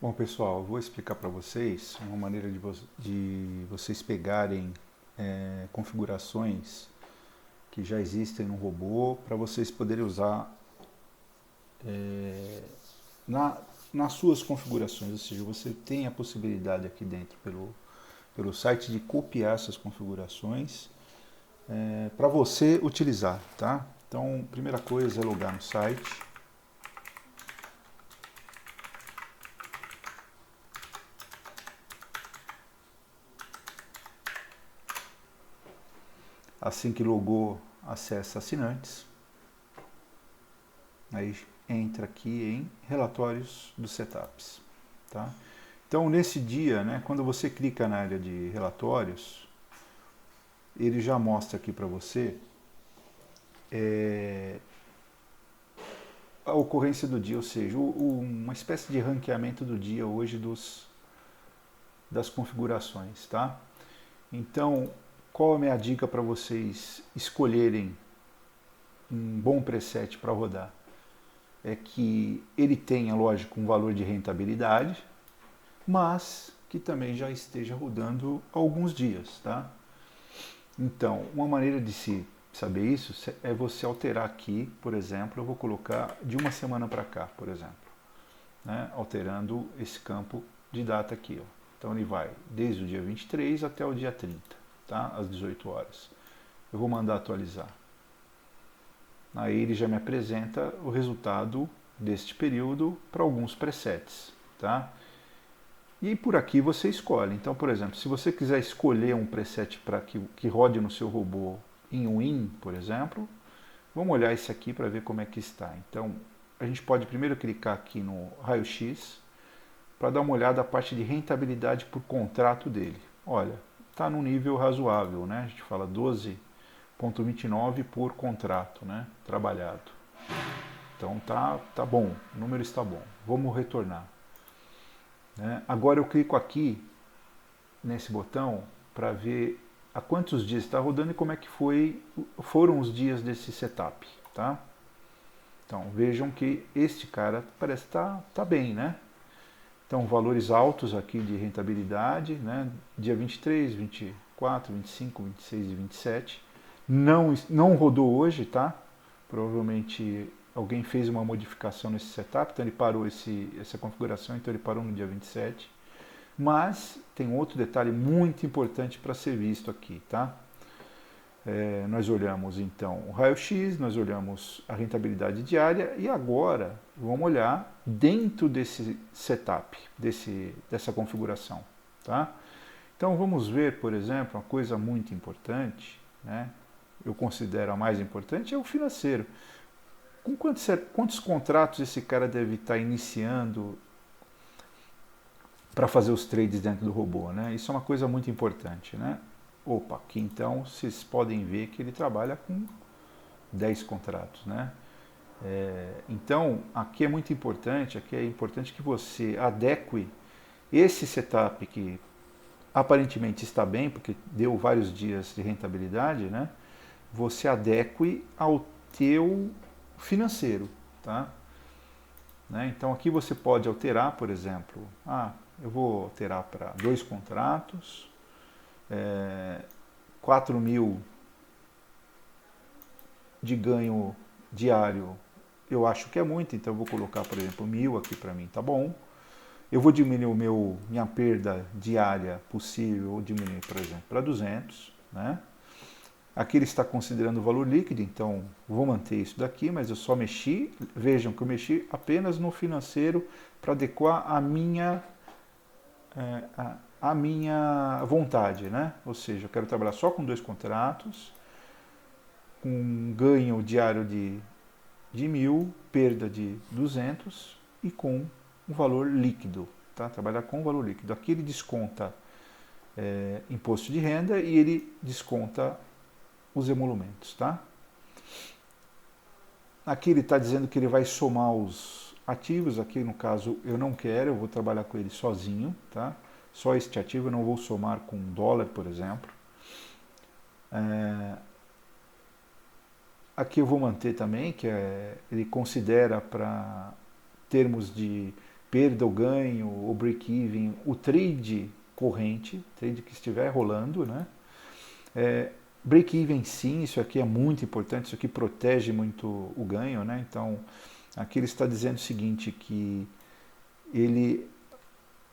Bom, pessoal, eu vou explicar para vocês uma maneira de vocês pegarem configurações que já existem no robô para vocês poderem usar na, nas suas configurações. Ou seja, você tem a possibilidade aqui dentro pelo site de copiar essas configurações para você utilizar, tá? Então, primeira coisa é logar no site. Assim que logou, acessa assinantes. Aí entra aqui em relatórios dos setups. Tá? Então, nesse dia, né, quando você clica na área de relatórios, ele já mostra aqui para você a ocorrência do dia, ou seja, uma espécie de ranqueamento do dia hoje das configurações. Tá? Então, qual a minha dica para vocês escolherem um bom preset para rodar? É que ele tenha, lógico, um valor de rentabilidade, mas que também já esteja rodando há alguns dias, tá? Então, uma maneira de se saber isso é você alterar aqui, por exemplo, eu vou colocar de uma semana para cá, por exemplo, né? Alterando esse campo de data aqui, ó. Então ele vai desde o dia 23 até o dia 30, tá? Às 18 horas. Eu vou mandar atualizar. Aí ele já me apresenta o resultado deste período para alguns presets, tá? E por aqui você escolhe. Então, por exemplo, se você quiser escolher um preset para que rode no seu robô em Win, por exemplo, vamos olhar esse aqui para ver como é que está. Então, a gente pode primeiro clicar aqui no raio-x para dar uma olhada na parte de rentabilidade por contrato dele. Olha, está num nível razoável, né? A gente fala 12,29 por contrato, né? Trabalhado. Então tá bom, o número está bom. Vamos retornar. Né? Agora eu clico aqui nesse botão para ver há quantos dias está rodando e como é que foram os dias desse setup. Tá? Então vejam que este cara parece estar tá bem, né? Então valores altos aqui de rentabilidade, né? Dia 23, 24, 25, 26 e 27. Não rodou hoje, tá? Provavelmente alguém fez uma modificação nesse setup, então ele parou essa configuração, então ele parou no dia 27. Mas tem outro detalhe muito importante para ser visto aqui, tá? Nós olhamos então o raio-x, nós olhamos a rentabilidade diária e agora vamos olhar dentro desse setup, dessa configuração, tá? Então vamos ver, por exemplo, uma coisa muito importante, né? Eu considero a mais importante, é o financeiro. Com quantos contratos esse cara deve estar iniciando para fazer os trades dentro do robô, né? Isso é uma coisa muito importante, né? Opa, aqui então vocês podem ver que ele trabalha com 10 contratos, né? Então, aqui é importante que você adeque esse setup que aparentemente está bem, porque deu vários dias de rentabilidade, né? Você adeque ao teu financeiro, tá? Né? Então aqui você pode alterar, por exemplo, eu vou alterar para 2 contratos, 4.000 de ganho diário, eu acho que é muito, então eu vou colocar, por exemplo, 1.000 aqui para mim, tá bom? Eu vou diminuir minha perda diária possível, vou diminuir, por exemplo, para 200, né? Aqui ele está considerando o valor líquido, então vou manter isso daqui, mas eu só mexi, vejam que eu mexi apenas no financeiro para adequar a minha vontade, né? Ou seja, eu quero trabalhar só com 2 contratos, com um ganho diário de 1.000, perda de 200 e com um valor líquido, tá? Trabalhar com valor líquido. Aqui ele desconta imposto de renda e ele desconta os emolumentos, tá? Aqui ele está dizendo que ele vai somar os ativos, aqui no caso eu não quero, eu vou trabalhar com ele sozinho, tá? Só este ativo, eu não vou somar com dólar, por exemplo. Aqui eu vou manter também, ele considera para termos de perda ou ganho, o break-even, o trade corrente, trade que estiver rolando, né? Break-even sim, isso aqui é muito importante, isso aqui protege muito o ganho, né? Então, aqui ele está dizendo o seguinte, que ele,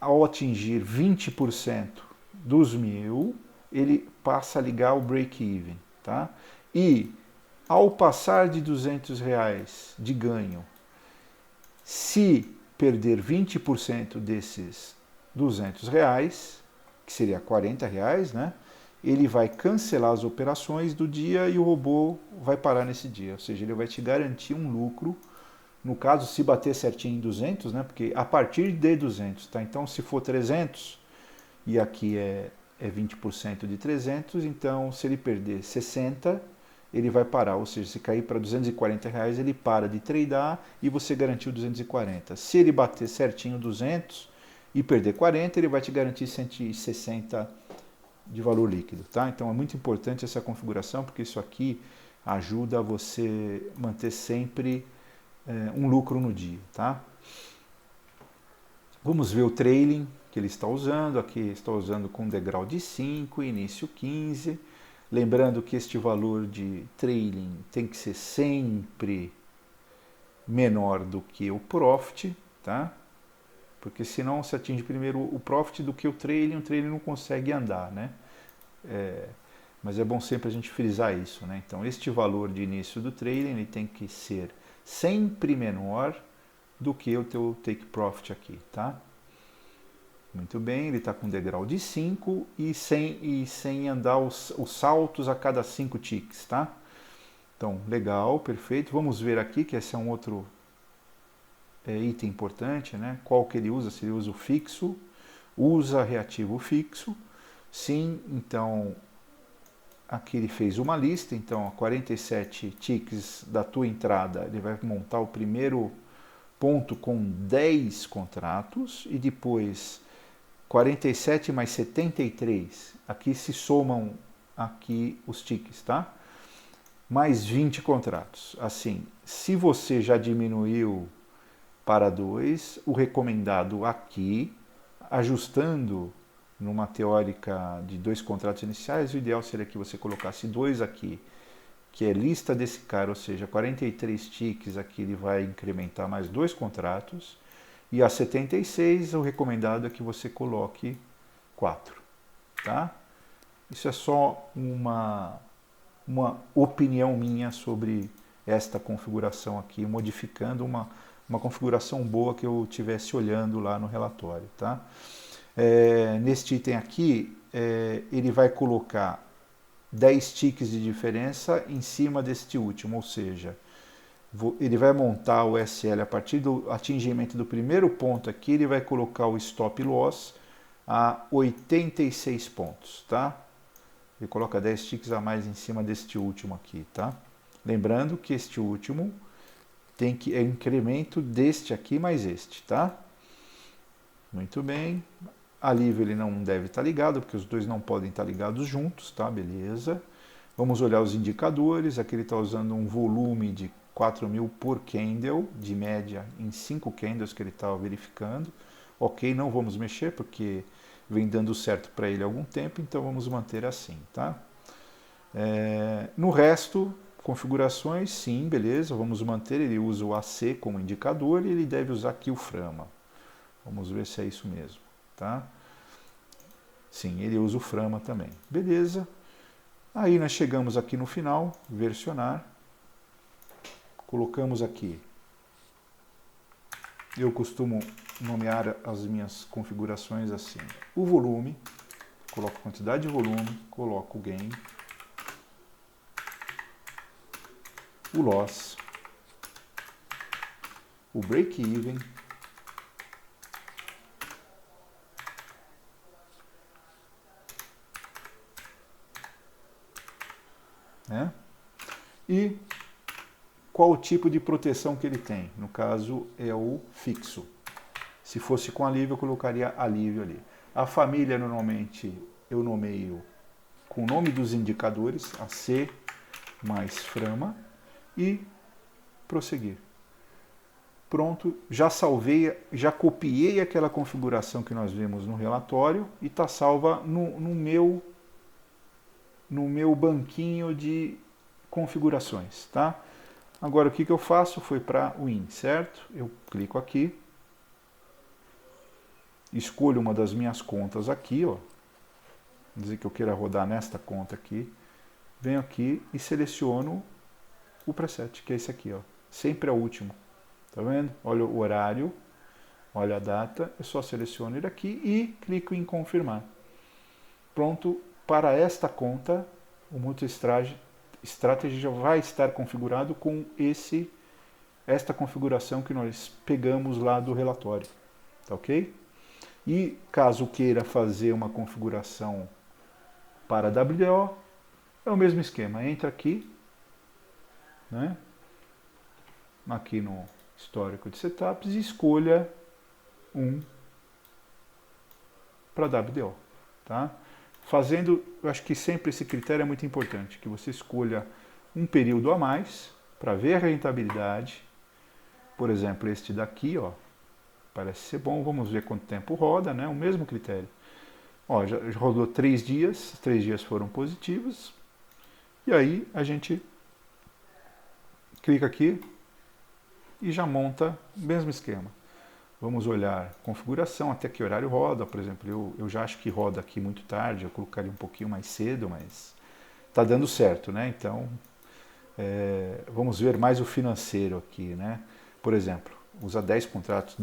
ao atingir 20% dos 1.000, ele passa a ligar o break-even, tá? E ao passar de R$ 200 de ganho, se perder 20% desses R$ 200, que seria R$ 40, né? Ele vai cancelar as operações do dia e o robô vai parar nesse dia. Ou seja, ele vai te garantir um lucro. No caso, se bater certinho em 200, né? Porque a partir de 200, tá? Então, se for 300, e aqui é 20% de 300, então se ele perder 60, ele vai parar. Ou seja, se cair para R$ 240, ele para de tradear e você garantiu 240. Se ele bater certinho 200 e perder 40, ele vai te garantir 160 de valor líquido, tá? Então é muito importante essa configuração, porque isso aqui ajuda você manter sempre um lucro no dia, tá? Vamos ver o trailing que ele está usando. Aqui está usando com degrau de 5, início 15. Lembrando que este valor de trailing tem que ser sempre menor do que o profit, tá? Porque senão você atinge primeiro o profit do que o trailing não consegue andar, né? Mas é bom sempre a gente frisar isso, né? Então, este valor de início do trailing ele tem que ser sempre menor do que o teu take profit aqui, tá? Muito bem, ele está com degrau de 5 e sem andar os saltos a cada 5 ticks, tá? Então, legal, perfeito. Vamos ver aqui, que esse é um outro item importante, né? Qual que ele usa? Se ele usa o fixo, usa reativo fixo. Sim, então aqui ele fez uma lista, então 47 ticks da tua entrada, ele vai montar o primeiro ponto com 10 contratos e depois 47 mais 73, aqui se somam aqui os ticks, tá? Mais 20 contratos. Assim, se você já diminuiu para 2, o recomendado aqui, ajustando numa teórica de 2 contratos iniciais, o ideal seria que você colocasse 2 aqui, que é lista desse cara, ou seja, 43 ticks aqui ele vai incrementar mais 2 contratos, e a 76 o recomendado é que você coloque 4, tá? Isso é só uma opinião minha sobre esta configuração aqui, modificando uma configuração boa que eu tivesse olhando lá no relatório, tá? Neste item aqui, ele vai colocar 10 ticks de diferença em cima deste último, ou seja, ele vai montar o SL a partir do atingimento do primeiro ponto aqui, ele vai colocar o stop loss a 86 pontos, tá? Ele coloca 10 ticks a mais em cima deste último aqui, tá? Lembrando que este último é incremento deste aqui mais este, tá? Muito bem. Alívio ele não deve estar ligado, porque os dois não podem estar ligados juntos, tá? Beleza. Vamos olhar os indicadores. Aqui ele está usando um volume de 4.000 por candle, de média em 5 candles que ele estava verificando. Ok, não vamos mexer, porque vem dando certo para ele há algum tempo, então vamos manter assim, tá? No resto, configurações, sim, beleza, vamos manter. Ele usa o AC como indicador e ele deve usar aqui o Frama. Vamos ver se é isso mesmo, tá? Sim, ele usa o Frama também. Beleza. Aí nós chegamos aqui no final, versionar. Colocamos aqui. Eu costumo nomear as minhas configurações assim. O volume, coloco a quantidade de volume, coloco o gain, o loss, o break-even, né? E qual o tipo de proteção que ele tem. No caso, é o fixo. Se fosse com alívio, eu colocaria alívio ali. A família, normalmente, eu nomeio com o nome dos indicadores, AC mais Frama, e prosseguir. Pronto, já salvei, já copiei aquela configuração que nós vimos no relatório e está salva no meu banquinho de configurações, tá? Agora o que eu faço? Foi para Win, certo? Eu clico aqui, escolho uma das minhas contas aqui, ó, dizer que eu queira rodar nesta conta aqui, venho aqui e seleciono o preset, que é esse aqui, ó, sempre é o último. Tá vendo? Olha o horário, olha a data, eu só seleciono ele aqui e clico em confirmar. Pronto, para esta conta, o MultiStrategy já vai estar configurado com esta configuração que nós pegamos lá do relatório. Tá ok? E caso queira fazer uma configuração para WDO, é o mesmo esquema. Entra aqui, né? Aqui no histórico de setups e escolha um para WDO, tá? Fazendo, eu acho que sempre esse critério é muito importante, que você escolha um período a mais para ver a rentabilidade. Por exemplo, este daqui, ó, parece ser bom, vamos ver quanto tempo roda, né? O mesmo critério. Ó, já rodou 3 dias, 3 dias foram positivos, e aí a gente clica aqui e já monta o mesmo esquema. Vamos olhar configuração, até que horário roda, por exemplo, eu já acho que roda aqui muito tarde, eu colocaria um pouquinho mais cedo, mas está dando certo, né? Então, vamos ver mais o financeiro aqui, né? Por exemplo, usa 10 contratos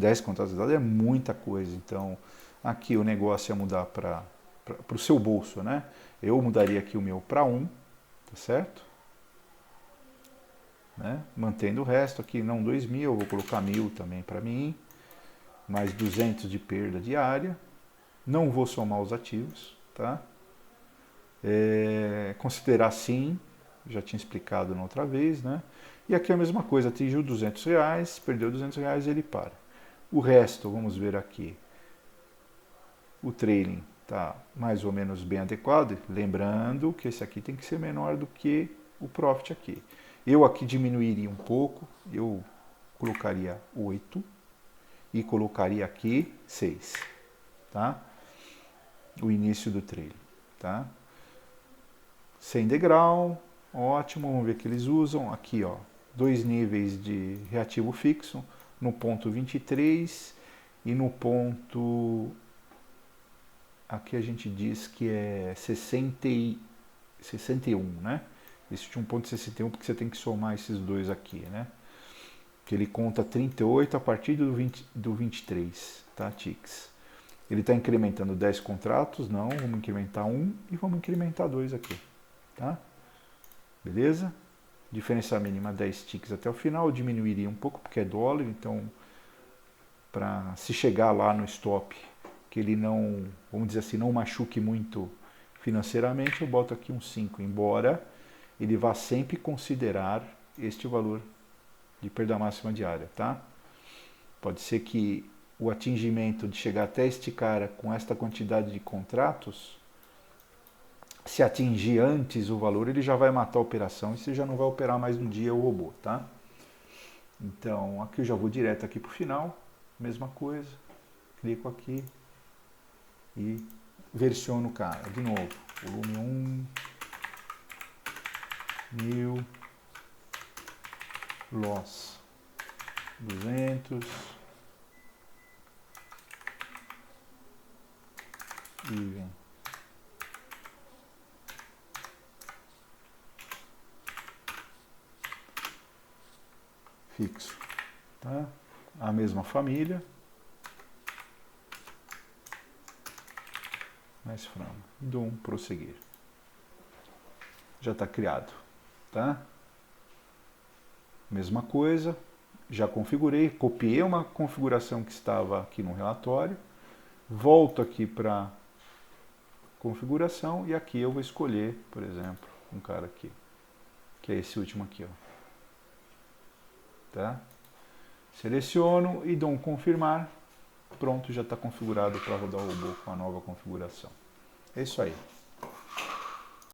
é muita coisa, então aqui o negócio é mudar para o seu bolso, né? Eu mudaria aqui o meu para 1, tá certo? Né? Mantendo o resto aqui, não 2.000, eu vou colocar 1.000 também para mim, mais 200 de perda diária, não vou somar os ativos, tá? Considerar sim, já tinha explicado na outra vez, né? E aqui a mesma coisa, atingiu R$200, perdeu R$200, ele para. O resto, vamos ver aqui, o trailing está mais ou menos bem adequado, lembrando que esse aqui tem que ser menor do que o profit aqui. Eu aqui diminuiria um pouco, eu colocaria 8 e colocaria aqui 6, tá? O início do trailing, tá? Sem degrau, ótimo, vamos ver o que eles usam. Aqui, ó, 2 níveis de reativo fixo, no ponto 23 e no ponto... Aqui a gente diz que é 61, né? Existe um ponto 61 porque você tem que somar esses dois aqui, né? Que ele conta 38 a partir do 23, tá, ticks? Ele está incrementando 10 contratos, não, vamos incrementar 1 e vamos incrementar 2 aqui, tá? Beleza? Diferença mínima 10 ticks até o final, eu diminuiria um pouco porque é dólar, então para se chegar lá no stop, que ele não, vamos dizer assim, não machuque muito financeiramente, eu boto aqui um 5, embora ele vá sempre considerar este valor de perda máxima diária, tá? Pode ser que o atingimento de chegar até este cara com esta quantidade de contratos, se atingir antes o valor, ele já vai matar a operação e você já não vai operar mais no dia o robô, tá? Então, aqui eu já vou direto aqui para o final, mesma coisa, clico aqui e versiono o cara. De novo, volume 1, 1000, loss 200, even fixo, tá? A mesma família, mais frango, dou um prosseguir, já está criado, tá? Mesma coisa, já configurei, copiei uma configuração que estava aqui no relatório, volto aqui para configuração e aqui eu vou escolher, por exemplo, um cara aqui, que é esse último aqui, ó. Tá? Seleciono e dou um confirmar, pronto, já está configurado para rodar o robô com a nova configuração. É isso aí.